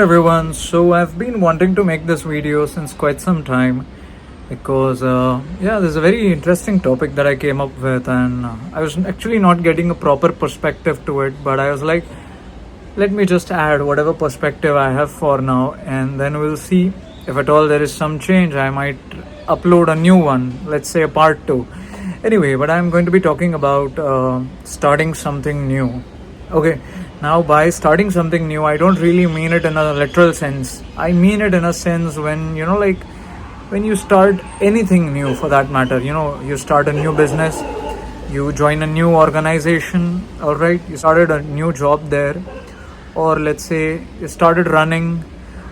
Everyone, so I've been wanting to make this video since quite some time because there's a very interesting topic that I came up with, and I was actually not getting a proper perspective to it, but I was like, let me just add whatever perspective I have for now, and then we'll see if at all there is some change. I might upload a new one, let's say a part 2. Anyway, but I'm going to be talking about starting something new. Okay, now by starting something new, I don't really mean it in a literal sense. I mean it in a sense when, when you start anything new for that matter, you start a new business, you join a new organization, all right, you started a new job there, or let's say you started running,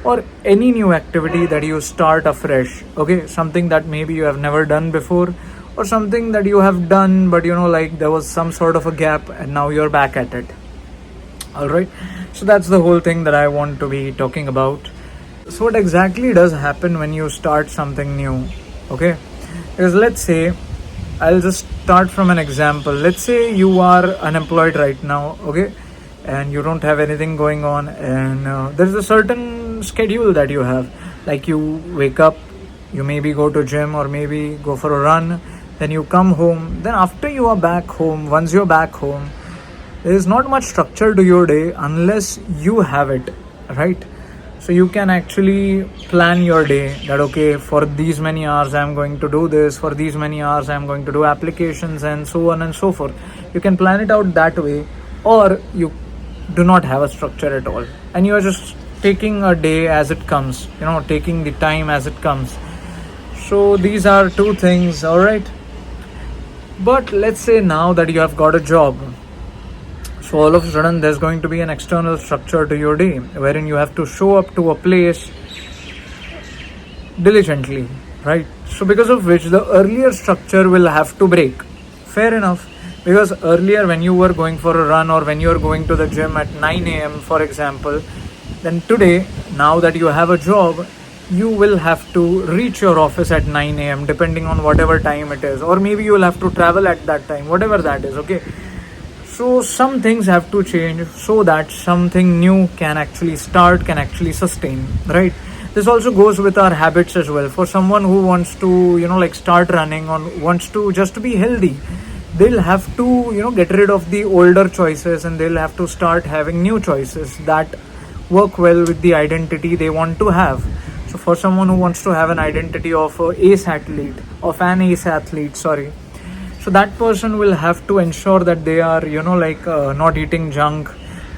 or any new activity that you start afresh, okay, something that maybe you have never done before, or something that you have done, but there was some sort of a gap and now you're back at it. All right, so that's the whole thing that I want to be talking about. So what exactly does happen when you start something new? Okay, because let's say, I'll just start from an example. Let's say you are unemployed right now, okay, and you don't have anything going on, and there's a certain schedule that you have, like you wake up, you maybe go to gym or maybe go for a run, then you come home. Then after you are back home, once you're back home, there is not much structure to your day unless you have it, right? So you can actually plan your day that, okay, for these many hours I'm going to do this, for these many hours I'm going to do applications, and so on and so forth. You can plan it out that way, or you do not have a structure at all and you are just taking a day as it comes, taking the time as it comes. So these are two things, all right? But let's say now that you have got a job, so all of a sudden there's going to be an external structure to your day wherein you have to show up to a place diligently, right? So because of which the earlier structure will have to break. Fair enough. Because earlier when you were going for a run or when you were going to the gym at 9 a.m. for example, then today, now that you have a job, you will have to reach your office at 9 a.m. depending on whatever time it is, or maybe you will have to travel at that time, whatever that is, okay? So some things have to change so that something new can actually start, can actually sustain, right? This also goes with our habits as well. For someone who wants to, start running or wants to just be healthy, they'll have to, get rid of the older choices and they'll have to start having new choices that work well with the identity they want to have. So for someone who wants to have an identity of an ace athlete, so that person will have to ensure that they are, not eating junk.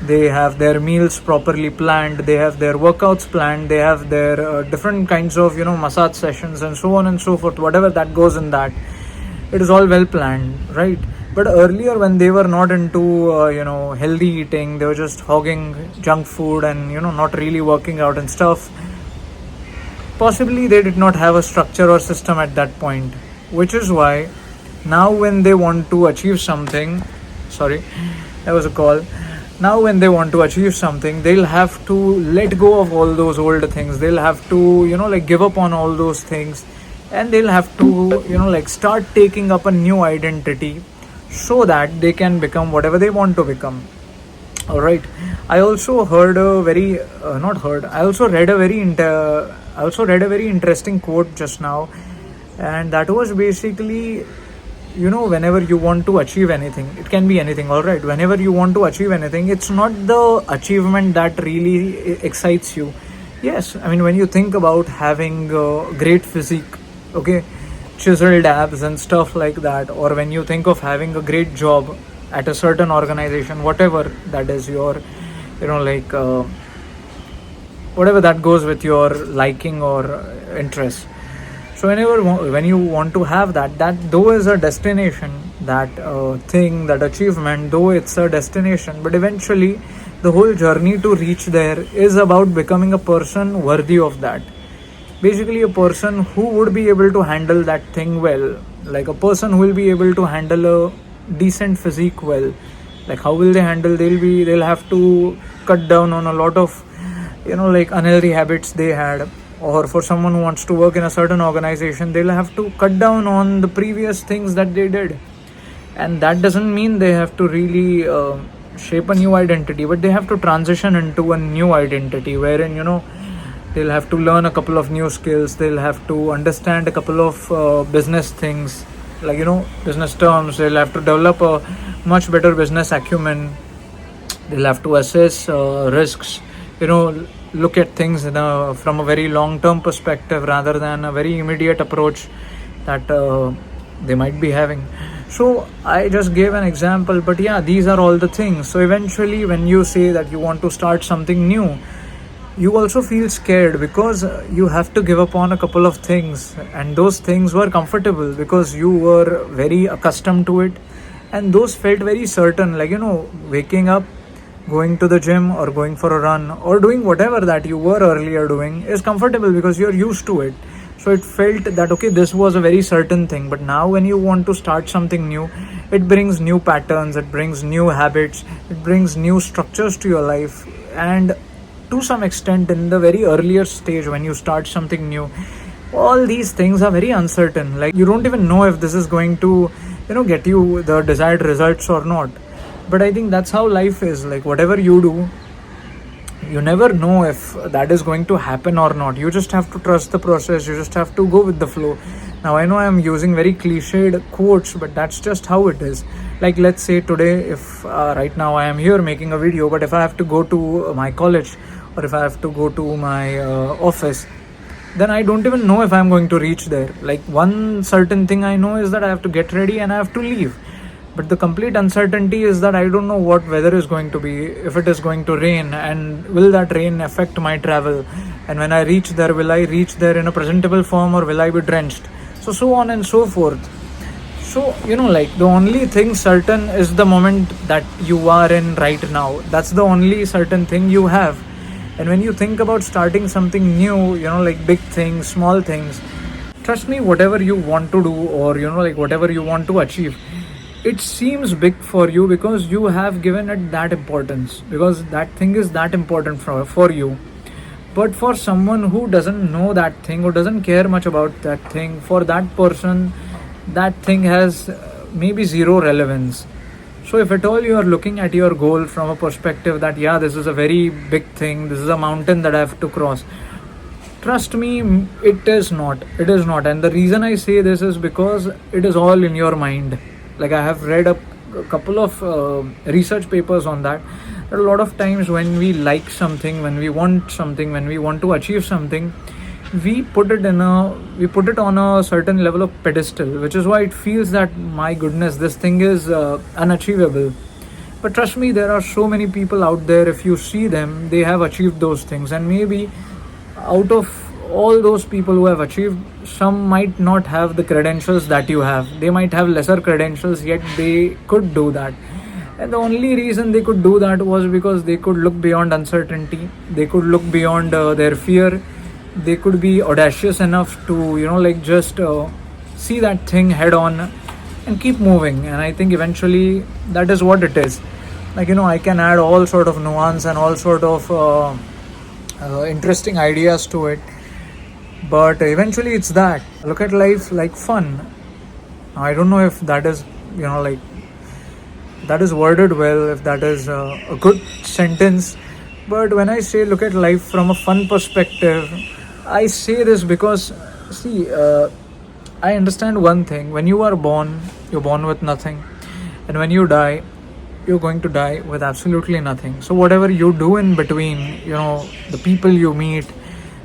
They have their meals properly planned. They have their workouts planned. They have their different kinds of, massage sessions and so on and so forth. Whatever that goes in that, it is all well planned, right? But earlier when they were not into, healthy eating, they were just hogging junk food and, not really working out and stuff. Possibly they did not have a structure or system at that point, which is why now when they want to achieve something, now when they want to achieve something, they'll have to let go of all those old things. They'll have to, give up on all those things, and they'll have to, start taking up a new identity so that they can become whatever they want to become. All right. I also read a very interesting quote just now, and that was basically, whenever you want to achieve anything, it can be anything, all right, whenever you want to achieve anything, it's not the achievement that really excites you. Yes, I mean, when you think about having a great physique, okay, chiseled abs and stuff like that, or when you think of having a great job at a certain organization, whatever that is your, whatever that goes with your liking or interest. So when you want to have that though is a destination, that thing, that achievement, though it's a destination, but eventually the whole journey to reach there is about becoming a person worthy of that. Basically a person who would be able to handle that thing well, like a person who will be able to handle a decent physique well. Like how will they handle? They'll have to cut down on a lot of unhealthy habits they had. Or for someone who wants to work in a certain organization, they'll have to cut down on the previous things that they did. And that doesn't mean they have to really shape a new identity, but they have to transition into a new identity wherein, they'll have to learn a couple of new skills, they'll have to understand a couple of business things, like, business terms, they'll have to develop a much better business acumen, they'll have to assess risks, look at things from a very long term perspective rather than a very immediate approach that they might be having. So I just gave an example, but yeah, these are all the things. So eventually, when you say that you want to start something new, you also feel scared because you have to give up on a couple of things, and those things were comfortable because you were very accustomed to it, and those felt very certain, like, waking up, going to the gym or going for a run or doing whatever that you were earlier doing is comfortable because you're used to it. So it felt that, okay, this was a very certain thing. But now when you want to start something new, it brings new patterns, it brings new habits, it brings new structures to your life. And to some extent, in the very earlier stage when you start something new, all these things are very uncertain. Like, you don't even know if this is going to get you the desired results or not. But I think that's how life is. Like, whatever you do, you never know if that is going to happen or not. You just have to trust the process, you just have to go with the flow. Now, I know I'm using very cliched quotes, but that's just how it is. Like, let's say today, if right now I am here making a video, but if I have to go to my college or if I have to go to my office, then I don't even know if I'm going to reach there. Like, one certain thing I know is that I have to get ready and I have to leave. But the complete uncertainty is that I don't know what weather is going to be, if it is going to rain, and will that rain affect my travel, and when I reach there, will I reach there in a presentable form or will I be drenched, so on and so forth. So, like, the only thing certain is the moment that you are in right now. That's the only certain thing you have. And when you think about starting something new, like big things, small things, trust me, whatever you want to do, or like whatever you want to achieve, it seems big for you because you have given it that importance, because that thing is that important for you. But for someone who doesn't know that thing, who doesn't care much about that thing, for that person, that thing has maybe zero relevance. So if at all you are looking at your goal from a perspective that, yeah, this is a very big thing, this is a mountain that I have to cross, trust me, it is not. And the reason I say this is because it is all in your mind. Like, I have read a couple of research papers on that. A lot of times when we like something, when we want something, when we want to achieve something, we put it on a certain level of pedestal, which is why it feels that, my goodness, this thing is unachievable. But trust me, there are so many people out there, if you see them, they have achieved those things. And maybe out of all those people who have achieved, some might not have the credentials that you have. They might have lesser credentials, yet they could do that. And the only reason they could do that was because they could look beyond uncertainty, they could look beyond their fear, they could be audacious enough to just see that thing head on and keep moving. And I think eventually that is what it is. Like, I can add all sort of nuance and all sort of interesting ideas to it, but eventually it's that. Look at life like fun. I don't know if that is that is worded well, if that is a good sentence, but when I say look at life from a fun perspective, I say this because, see, I understand one thing. When you are born, you're born with nothing, and when you die, you're going to die with absolutely nothing. So whatever you do in between, the people you meet,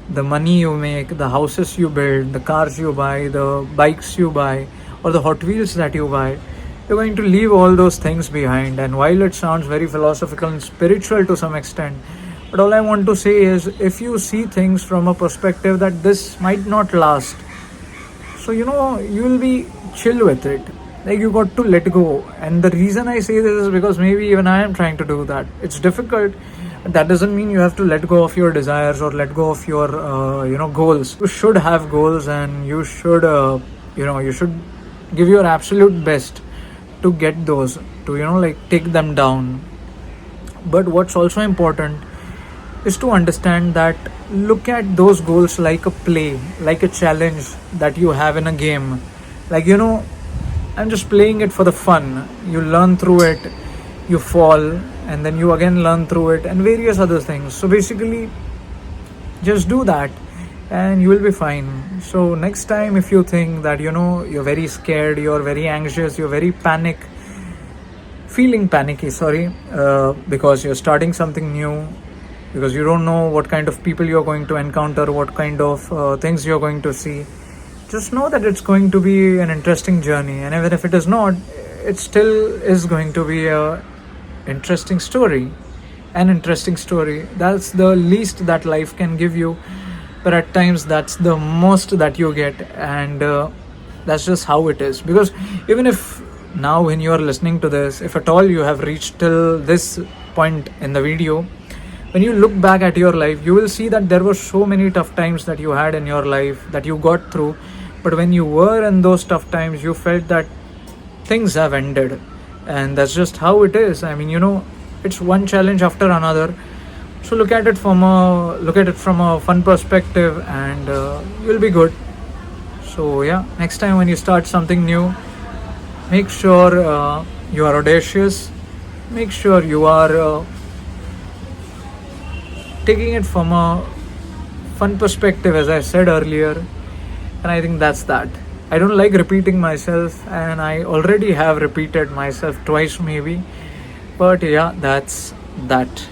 the money you make, the houses you build, the cars you buy, the bikes you buy, or the Hot Wheels that you buy, you're going to leave all those things behind. And while it sounds very philosophical and spiritual to some extent, but all I want to say is, if you see things from a perspective that this might not last, so you'll be chill with it. Like, you got to let go. And the reason I say this is because maybe even I am trying to do that. It's difficult. That doesn't mean you have to let go of your desires or let go of your goals. You should have goals, and you should you should give your absolute best to get those, to take them down. But what's also important is to understand that, look at those goals like a play, like a challenge that you have in a game. Like, I'm just playing it for the fun. You learn through it, you fall, and then you again learn through it, and various other things. So basically, just do that and you will be fine. So next time, if you think that you're very scared, you're very anxious, you're very feeling panicky, sorry, because you're starting something new, because you don't know what kind of people you're going to encounter, what kind of things you're going to see, just know that it's going to be an interesting journey. And even if it is not, it still is going to be a interesting story. An interesting story, that's the least that life can give you, but at times that's the most that you get. And that's just how it is. Because even if now, when you are listening to this, if at all you have reached till this point in the video, when you look back at your life, you will see that there were so many tough times that you had in your life, that you got through. But when you were in those tough times, you felt that things have ended. And that's just how it is. I mean, it's one challenge after another. So look at it from a fun perspective, and you'll be good. So yeah, next time when you start something new, make sure you are audacious. Make sure you are taking it from a fun perspective, as I said earlier. And I think that's that. I don't like repeating myself, and I already have repeated myself twice maybe. But yeah, that's that.